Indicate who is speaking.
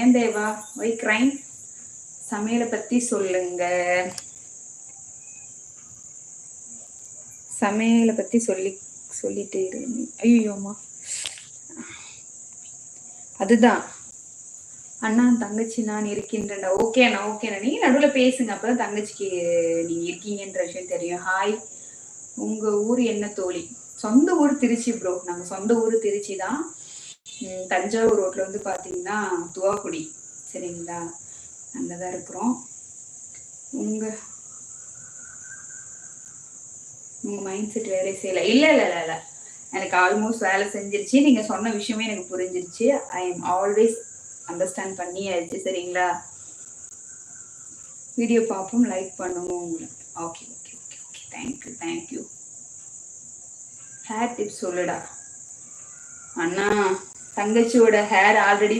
Speaker 1: ஏன் தேவா Y crime? சமையலை பத்தி சொல்லுங்க. சமையலை பத்தி சொல்லிட்டே இருங்க. ஐயோம்மா, அதுதான் அண்ணா தங்கச்சி நான் இருக்கின்றேன்டா. ஓகேண்ணா ஓகேண்ணா, நீங்க நடுவில் பேசுங்க, அப்பதான் தங்கச்சிக்கு நீங்க இருக்கீங்கன்ற விஷயம் தெரியும். ஹாய், உங்க ஊர் என்ன தோழி? சொந்த ஊர் திருச்சி ப்ரோ. நாங்க சொந்த ஊர் திருச்சி தான். தஞ்சாவூர் ரோட்ல வந்து பாத்தீங்கன்னா துவாக்குடி, சரிங்களா? அங்கதான் இருக்கிறோம். உங்க மைண்ட் செட் வேலை செய்யல. இல்ல இல்ல இல்ல இல்ல, எனக்கு ஆல்மோஸ்ட் வேலை செஞ்சிருச்சு. நீங்க சொன்ன விஷயமே எனக்கு புரிஞ்சிருச்சு. ஐ எம் ஆல்வேஸ் அண்டர்ஸ்டாண்ட் பண்ணியாச்சு, சரிங்களா? வீடியோ பார்ப்போம், லைக் பண்ணுவோம் உங்களுக்கு. Okay okay okay okay, thank you thank you. Hair tips சொல்லுடா அண்ணா. தங்கச்சியோட ஹேர் ஆல்ரெடி